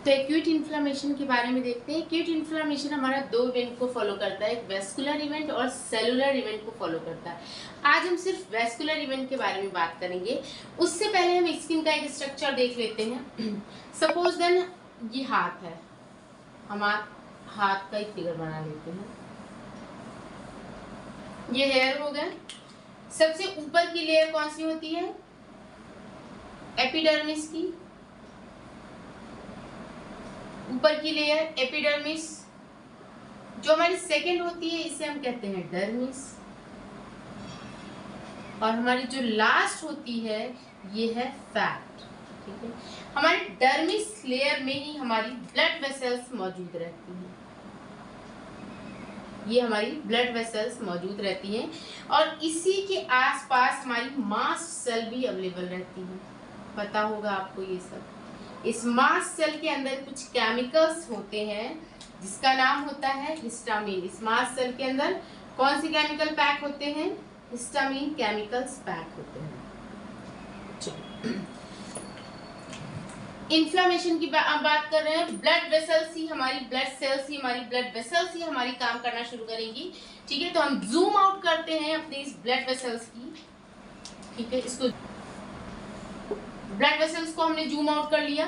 तो acute inflammation के बारे में देखते हैं। एक्यूट इन्फ्लामेशन हमारा दो इवेंट को फॉलो करता है, एक वेस्कुलर इवेंट और सेलुलर इवेंट को फॉलो करता है। आज हम सिर्फ वेस्कुलर इवेंट के बारे में बात करेंगे। उससे पहले हम स्किन का एक स्ट्रक्चर देख लेते हैं। सपोज देन ये हाथ है, हम हाथ का एक फिगर बना लेते हैं। ये हेयर हो गया। सबसे ऊपर की लेयर कौन सी होती है? एपिडर्मिस की। ऊपर की लेयर एपिडर्मिस। जो हमारी सेकंड होती है इसे हम कहते हैं डर्मिस। और हमारी जो लास्ट होती है ये है फैट। ठीक है, हमारी डर्मिस लेयर में ही हमारी ब्लड वेसल्स मौजूद रहती हैं। ये हमारी ब्लड वेसल्स मौजूद रहती हैं और इसी के आसपास हमारी मास्ट सेल भी अवेलेबल रहती हैं। पता होगा आपको ये सब। इस मास्ट सेल के अंदर कुछ केमिकल्स होते हैं जिसका नाम होता है हिस्टामिन। इस मास्ट सेल के अंदर कौन सी केमिकल पैक होते हैं? हिस्टामिन केमिकल्स पैक होते हैं। इन्फ्लामेशन की बात कर रहे हैं। ब्लड वेसल्स ही हमारी ब्लड सेल्स ही हमारी ब्लड वेसल्स ही हमारी काम करना शुरू करेंगी। ठीक है, तो हम जूम आउट करते हैं अपने इस ब्लड वेसल्स की। ठीक है, इसको ब्लड वेसल्स को हमने जूम आउट कर लिया।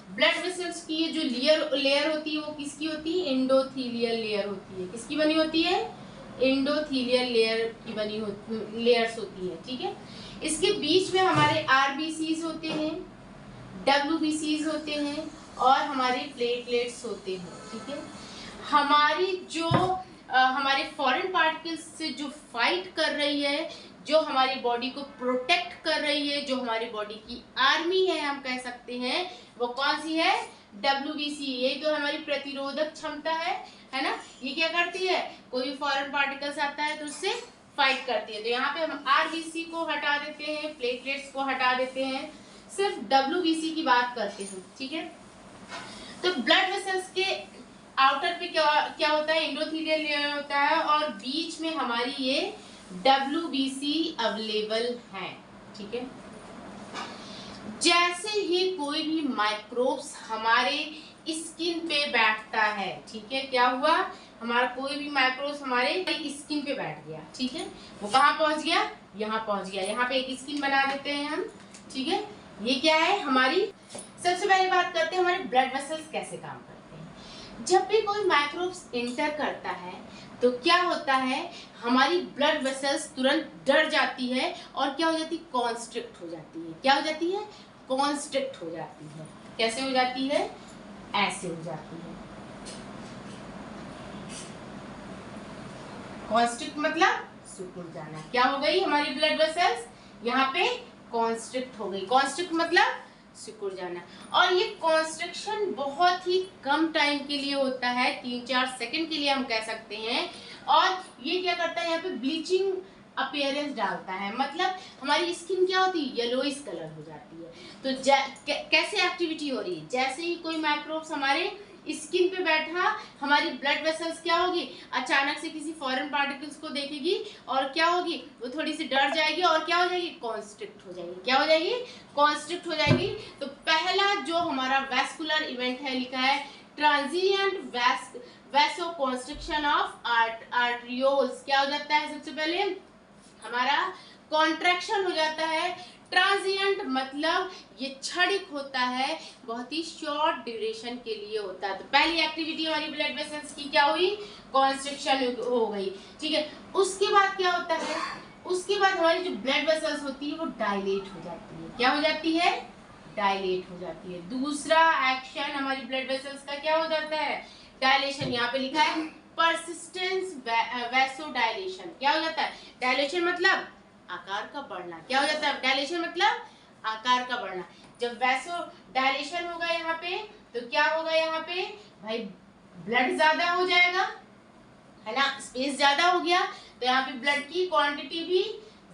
ब्लड वेसल्स की ये जो लेयर होती है वो किसकी होती है? एंडोथीलियल लेयर होती है। किसकी बनी होती है? एंडोथीलियल लेयर की बनी होती लेयर्स होती है। ठीक है, इसके बीच में हमारे आरबीसीज होते हैं, डब्ल्यूबीसीज होते हैं और हमारे प्लेटलेट्स होते हैं। ठीक है, हमारी जो हमारे फॉरेन पार्टिकल्स से जो फाइट कर रही है, जो हमारी बॉडी को प्रोटेक्ट कर रही है, जो हमारी बॉडी की आर्मी है हम कह सकते हैं, वो कौन सी है? डब्ल्यूबीसी। ये तो हमारी प्रतिरोधक क्षमता है ना। ये क्या करती है? कोई भी फॉरेन पार्टिकल्स आता है तो उससे फाइट करती है। तो यहाँ पे हम आरबीसी को हटा देते हैं, प्लेटलेट्स को हटा देते हैं, सिर्फ डब्ल्यूबीसी की बात करते हैं। ठीक है, तो ब्लड वेसल्स के आउटर पे क्या होता है? एंडोथेलियल लेयर होता है और बीच में हमारी ये डब्ल्यूबीसी अवेलेबल है। ठीक है, जैसे ही कोई भी माइक्रोब्स हमारे स्किन पे बैठता है, ठीक है, क्या हुआ? हमारा कोई भी माइक्रोब्स हमारे स्किन पे बैठ गया। ठीक है, वो कहाँ पहुंच गया? यहाँ पहुंच गया। यहाँ पे एक स्किन बना देते हैं हम। ठीक है, ये क्या है हमारी? सबसे पहले बात करते हैं हमारे ब्लड वेसल्स कैसे काम करते हैं। जब भी कोई माइक्रोब्स इंटर करता है तो क्या होता है? हमारी ब्लड वेसल्स तुरंत डर जाती है और क्या हो जाती है? कॉन्स्ट्रिक्ट हो जाती है। क्या हो जाती है? कॉन्स्ट्रिक्ट हो जाती है। कैसे हो जाती है? ऐसे हो जाती है। कॉन्स्ट्रिक्ट मतलब सिकुड़ जाना। क्या हो गई हमारी ब्लड वेसल्स? यहाँ पे कॉन्स्ट्रिक्ट हो गई। कॉन्स्ट्रिक्ट मतलब सिकुड़ जाना। और ये कॉन्स्ट्रिक्शन बहुत ही कम टाइम के लिए होता है, 3-4 सेकंड के लिए हम कह सकते हैं। और ये क्या करता है? यहाँ पे ब्लीचिंग अपीयरेंस डालता है, मतलब हमारी स्किन क्या होती है? येलोइश कलर हो जाती है। तो कैसे एक्टिविटी हो रही है? जैसे ही कोई माइक्रोब्स हमारे स्किन पे बैठा, हमारी ब्लड वेसल्स क्या होगी? अचानक से किसी फॉरेन पार्टिकल्स को देखेगी और क्या होगी? वो थोड़ी सी डर जाएगी और क्या हो जाएगी? कॉन्स्ट्रिक्ट हो जाएगी। क्या हो जाएगी? कॉन्स्ट्रिक्ट हो जाएगी। तो पहला जो हमारा वेस्कुलर इवेंट है लिखा है ट्रांजिएंट वैसोकॉन्स्ट्रिक्शन ऑफ आर्टरियोल्स। क्या हो जाता है? सबसे पहले हमारा कॉन्ट्रैक्शन हो जाता है। ट्रांजिएंट मतलब ये क्षणिक होता है, बहुत ही शॉर्ट ड्यूरेशन के लिए होता है। तो पहली एक्टिविटी हमारी ब्लड वेसल्स की क्या हुई? कॉन्स्ट्रिक्शन हो गई। ठीक है, उसके बाद क्या होता है? उसके बाद हमारी जो ब्लड वेसल्स होती है वो डायलेट हो जाती है। क्या हो जाती है? डायलेट हो जाती है। दूसरा एक्शन हमारी ब्लड वेसल्स का क्या हो जाता है? डायलेशन। यहाँ पे लिखा है परसिस्टेंस वैसोडायलेशन। क्या हो जाता है? डायलेशन मतलब आकार का बढ़ना। क्या हो जाता है? डायलेशन मतलब आकार का बढ़ना। जब वैसो डायलेशन होगा यहाँ पे तो क्या होगा? यहाँ पे भाई ब्लड ज्यादा हो जाएगा, है ना, स्पेस ज्यादा हो गया तो यहाँ पे ब्लड की क्वांटिटी भी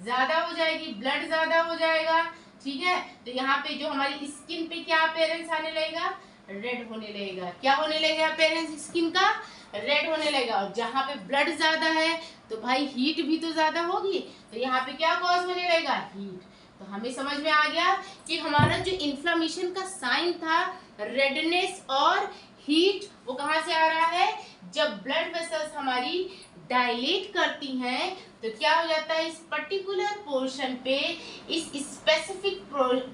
ज्यादा हो जाएगी, ब्लड ज्यादा हो जाएगा। ठीक है, तो यहाँ पे जो हमारी स्किन पे क्या अपीयरेंस आने लगेगा? रेड होने लगेगा। क्या होने लगेगा? अपीयरेंस स्किन का रेड होने लगेगा। और जहाँ पे ब्लड ज्यादा है तो भाई हीट भी तो ज्यादा होगी, तो यहाँ पे क्या कॉज होने लगेगा? हीट। तो हमें समझ में आ गया कि हमारा जो इन्फ्लामेशन का साइन था, रेडनेस और हीट, वो कहाँ से आ रहा है? जब ब्लड वेसल्स हमारी डायलेट करती हैं तो क्या हो जाता है, इस पर्टिकुलर पोर्शन पे, इस स्पेसिफिक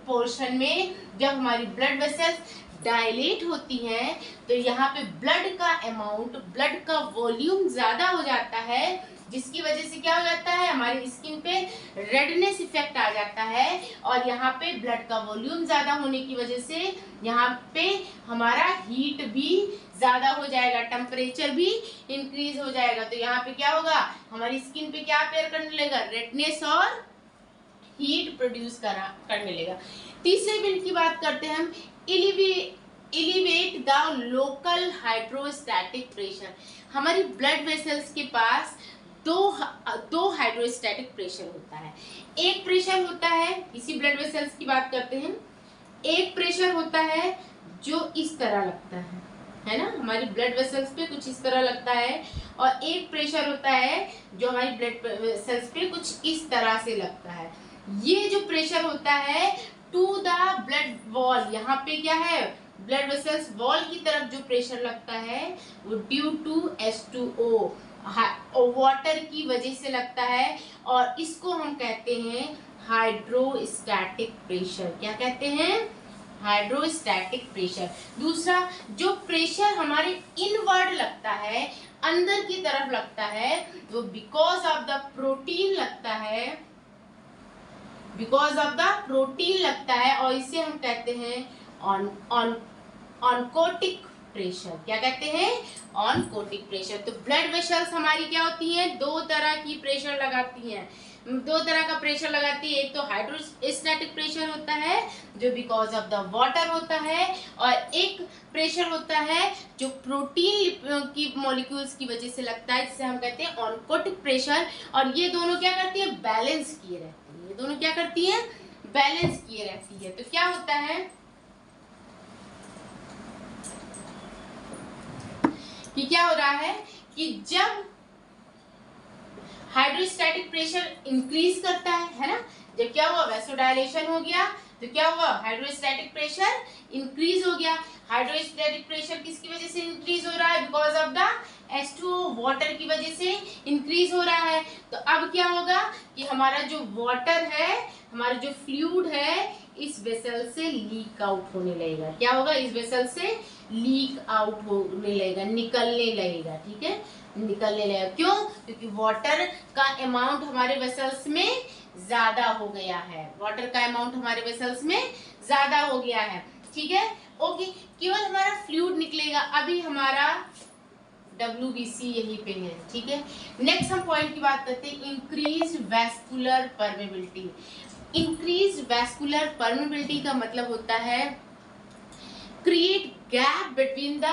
पोर्शन में जब हमारी ब्लड वेसल्स डायलेट होती हैं तो यहाँ पे ब्लड का अमाउंट, ब्लड का वॉल्यूम ज्यादा हो जाता है, जिसकी वजह से क्या हो जाता है, हमारी स्किन पे रेडनेस इफेक्ट आ जाता है। और यहाँ पे ब्लड का वॉल्यूम ज्यादा होने की वजह से यहाँ पे हमारा हीट भी ज्यादा हो जाएगा, टेम्परेचर भी इंक्रीज हो जाएगा। तो यहाँ पे क्या होगा, हमारी स्किन पे क्या अपेयर करने लगेगा, रेडनेस और हीट प्रोड्यूस करने लगेगा। तीसरे बिंदु की बात करते हैं हम, elevate the local hydrostatic pressure. हमारी ब्लड वेसल्स के पास दो हाइड्रोस्टैटिक प्रेशर होता है। एक प्रेशर होता है, इसी ब्लड वेसल्स की बात करते हैं, एक प्रेशर होता है जो इस तरह लगता है ना, हमारी ब्लड वेसल्स पे कुछ इस तरह लगता है, और एक प्रेशर होता है जो हमारी ब्लड वेसल्स पे कुछ इस तरह से लगता है। ये जो प्रेशर होता है टू द ब्लड वॉल, यहाँ पे क्या है, ब्लड वेसल्स वॉल की तरफ जो प्रेशर लगता है वो ड्यू टू H2O, वाटर की वजह से लगता है, और इसको हम कहते हैं हाइड्रोस्टैटिक प्रेशर। क्या कहते हैं, हाइड्रोस्टैटिक प्रेशर। दूसरा जो प्रेशर हमारे इनवर्ड लगता है, अंदर की तरफ लगता है, वो बिकॉज ऑफ द प्रोटीन लगता है, बिकॉज ऑफ द प्रोटीन लगता है, और इसे हम कहते हैं ऑनकोटिक प्रेशर। क्या कहते हैं, ऑनकोटिक प्रेशर। तो ब्लड वेसल्स हमारी क्या होती हैं, दो तरह की प्रेशर लगाती हैं, दो तरह का प्रेशर लगाती है। एक तो हाइड्रोस्टैटिक प्रेशर होता है जो बिकॉज ऑफ द वाटर होता है, और एक प्रेशर होता है जो प्रोटीन की मॉलिक्यूल्स की वजह से लगता है, जिसे हम कहते हैं ऑनकोटिक प्रेशर। और ये दोनों क्या करती है, बैलेंस किए रहती है, ये दोनों क्या करती है, बैलेंस किए रहती है। तो क्या होता है कि क्या हो रहा है कि जब हाइड्रोस्टैटिक प्रेशर इंक्रीज करता है ना, जब क्या हुआ, वैसोडायलेशन हो गया, तो क्या हुआ, हाइड्रोस्टैटिक प्रेशर इंक्रीज हो गया। हाइड्रोस्टैटिक प्रेशर किसकी वजह से इंक्रीज हो रहा है, because of the H2O, water की वजह से इंक्रीज हो रहा है। तो अब क्या होगा कि हमारा जो वाटर है, हमारा जो फ्लूइड है, इस वेसल से लीक आउट होने लगेगा। क्या होगा, इस वेसल से लीक आउट होने लगेगा, निकलने लगेगा, ठीक है, निकलने लगेगा। क्यों, क्योंकि वाटर का अमाउंट हमारे वेसल्स में ज्यादा हो गया है, वाटर का अमाउंट हमारे वेसल्स में ज्यादा हो गया है, ठीक है, ओके। केवल हमारा फ्लूइड निकलेगा। अभी हमारा WBC यहीं पे है, ठीक है। नेक्स्ट हम पॉइंट की बात करते हैं, increase vascular permeability. Increase vascular permeability का मतलब होता है create gap between the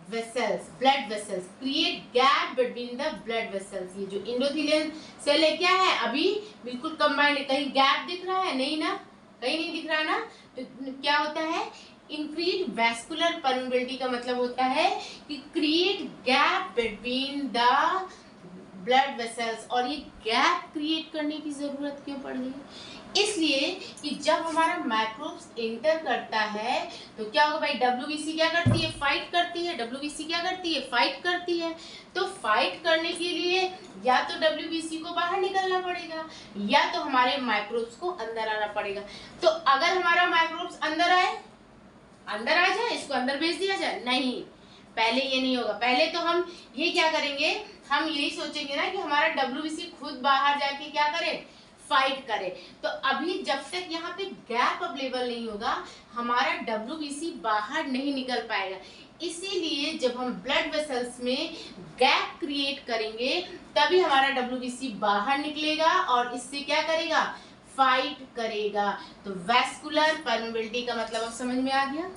vessels, blood vessels, create gap between the blood vessels. ये जो एंडोथेलियन सेल है क्या है, अभी बिल्कुल कंबाइंड है, कहीं गैप दिख रहा है, नहीं ना, कहीं नहीं दिख रहा ना। तो क्या होता है, इंक्रीज वैस्कुलर परमेबिलिटी का मतलब होता है कि create gap between the blood vessels. और ये गैप क्रिएट करने की जरूरत क्यों पड़ गई, इसलिए कि जब हमारा माइक्रोब्स एंटर करता है तो क्या होगा भाई, WBC क्या करती है, फाइट करती है, WBC क्या करती है, फाइट करती है। तो फाइट करने के लिए या तो WBC को बाहर निकलना पड़ेगा, या तो हमारे माइक्रोब्स को अंदर आना पड़ेगा। तो अगर हमारा माइक्रोब्स अंदर आए, अंदर आ जाए, इसको अंदर भेज दिया जाए, नहीं, पहले ये नहीं होगा। पहले तो हम ये क्या करेंगे, हम यही सोचेंगे ना कि हमारा WBC खुद बाहर जाके क्या करे, फाइट करे। तो अभी जब तक यहाँ पे गैप अवेलेबल नहीं होगा, हमारा WBC बाहर नहीं निकल पाएगा। इसीलिए जब हम ब्लड वेसल्स में गैप क्रिएट करेंगे तभी हमारा WBC बाहर निकलेगा और इससे क्या करेगा, फाइट करेगा। तो वैस्कुलर परमेबिलिटी का मतलब अब समझ में आ गया।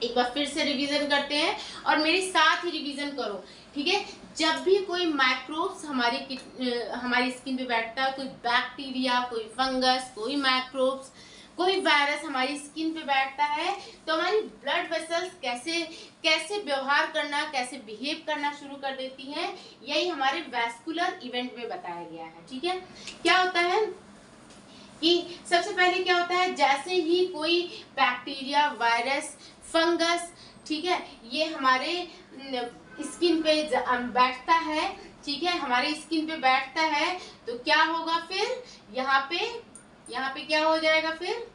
एक बार फिर से रिवीजन करते हैं और मेरे साथ ही रिवीजन करो, ठीक है। जब भी कोई माइक्रोब्स हमारी स्किन पे बैठता है, कोई बैक्टीरिया, कोई फंगस, कोई माइक्रोब्स, कोई वायरस हमारी स्किन पे बैठता है, तो हमारी ब्लड वेसल्स कैसे व्यवहार करना, कैसे बिहेव करना शुरू कर देती हैं, यही हमारे वैस्कुलर इवेंट में बताया गया है, ठीक है। क्या होता है कि सबसे पहले क्या होता है, जैसे ही कोई बैक्टीरिया, वायरस, फंगस, ठीक है, ये हमारे स्किन पे बैठता है, ठीक है, हमारे स्किन पे बैठता है, तो क्या होगा फिर यहाँ पे क्या हो जाएगा, फिर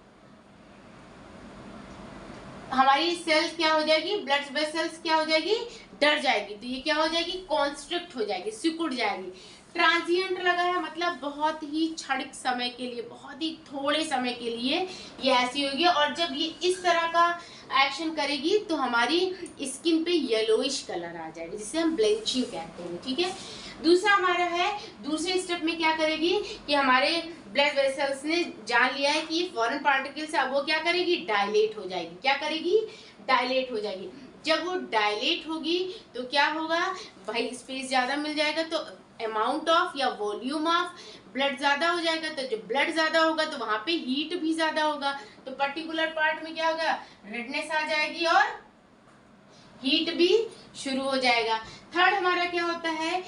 हमारी सेल्स क्या हो जाएगी, ब्लड वेसल्स क्या हो जाएगी, डर जाएगी, तो ये क्या हो जाएगी, कॉन्स्ट्रिक्ट हो जाएगी, सिकुड़ जाएगी। ट्रांजिएंट लगा है मतलब बहुत ही क्षणिक समय के लिए, बहुत ही थोड़े समय के लिए ये ऐसी होगी, और जब ये इस तरह का एक्शन करेगी तो हमारी स्किन पे येलोइश कलर आ जाएगा, जिसे हम ब्लीचिंग कहते हैं, ठीक है। दूसरा हमारा है, दूसरे स्टेप में क्या करेगी कि हमारे ब्लड वेसल्स ने जान लिया है कि ये फॉरेन पार्टिकल्स है, अब वो क्या करेगी, डायलेट हो जाएगी, क्या करेगी, डायलेट हो जाएगी। जब वो डायलेट होगी तो क्या होगा भाई, स्पेस ज़्यादा मिल जाएगा, तो अमाउंट ऑफ या वॉल्यूम ऑफ ब्लड ज़्यादा हो जाएगा, तो जब ब्लड ज़्यादा होगा तो वहाँ पे हीट भी ज़्यादा होगा, तो पर्टिकुलर पार्ट में क्या होगा, रेडनेस आ जाएगी और हीट भी शुरू हो जाएगा। थर्ड हमारा क्या होता है,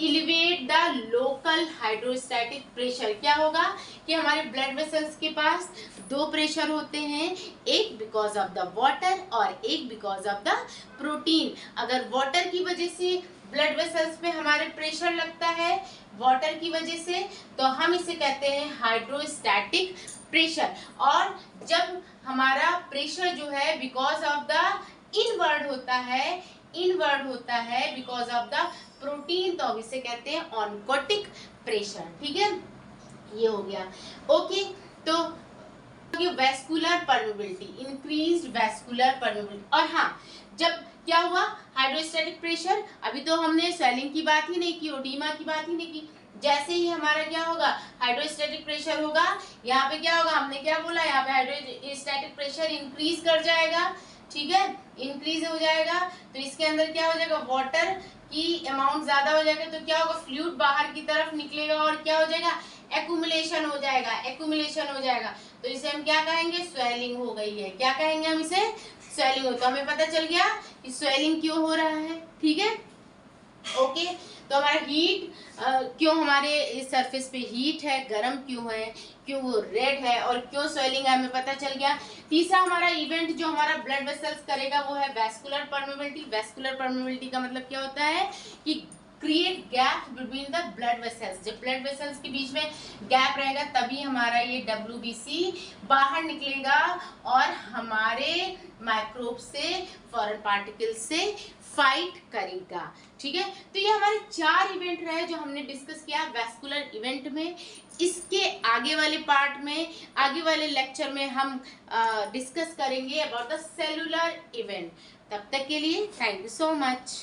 elevate the local hydrostatic pressure. क्या होगा कि हमारे ब्लड वेसल्स के पास दो प्रेशर होते हैं, एक बिकॉज ऑफ द वाटर और एक बिकॉज ऑफ द प्रोटीन। अगर वाटर की वजह से ब्लड वेसल्स में हमारे प्रेशर लगता है, वाटर की वजह से, तो हम इसे कहते हैं हाइड्रोस्टैटिक प्रेशर। और जब हमारा प्रेशर जो है बिकॉज ऑफ द इनवर्ड होता है बिकॉज ऑफ द प्रोटीन, तो अब इसे कहते हैं ऑनकोटिक प्रेशर, ठीक है, ये हो गया। ओके, तो vascular permeability, increased vascular permeability. और हाँ, जब क्या हुआ, हाइड्रोस्टैटिक प्रेशर, अभी तो हमने स्वेलिंग की बात ही नहीं की, ओडीमा की बात ही नहीं की। जैसे ही हमारा क्या होगा, हाइड्रोस्टैटिक प्रेशर होगा, यहाँ पे क्या होगा, हमने क्या बोला, यहाँ पे हाइड्रोस्टैटिक प्रेशर इंक्रीज कर जाएगा, ठीक है, इंक्रीज हो जाएगा, तो इसके अंदर क्या हो जाएगा, वाटर की अमाउंट ज्यादा हो जाएगा, तो क्या होगा, फ्लूइड बाहर की तरफ निकलेगा और क्या हो जाएगा, एक्यूमुलेशन हो जाएगा, तो इसे हम क्या कहेंगे, स्वेलिंग हो गई है। क्या कहेंगे हम इसे, स्वेलिंग हो। तो हमें पता चल गया कि स्वेलिंग क्यों हो रहा है, ठीक है। ओके, तो हमारा हीट क्यों, हमारे सरफेस पे हीट है, गर्म क्यों है, क्यों वो रेड है, और क्यों स्वेलिंग है, हमें पता चल गया। तीसरा हमारा इवेंट जो हमारा ब्लड वेसल्स करेगा वो है वैस्कुलर परमेबिलिटी। वैस्कुलर परमेबिलिटी का मतलब क्या होता है कि create gap between the blood vessels. जब ब्लड वेसल्स के बीच में गैप रहेगा तभी हमारा ये WBC बाहर निकलेगा और हमारे माइक्रोब से, फॉरेन पार्टिकल से फाइट करेगा, ठीक है। तो ये हमारे 4 इवेंट रहे जो हमने डिस्कस किया वैस्कुलर इवेंट में। इसके आगे वाले पार्ट में, आगे वाले लेक्चर में हम डिस्कस करेंगे अबाउट द सेलुलर इवेंट। तब तक के लिए थैंक यू सो मच।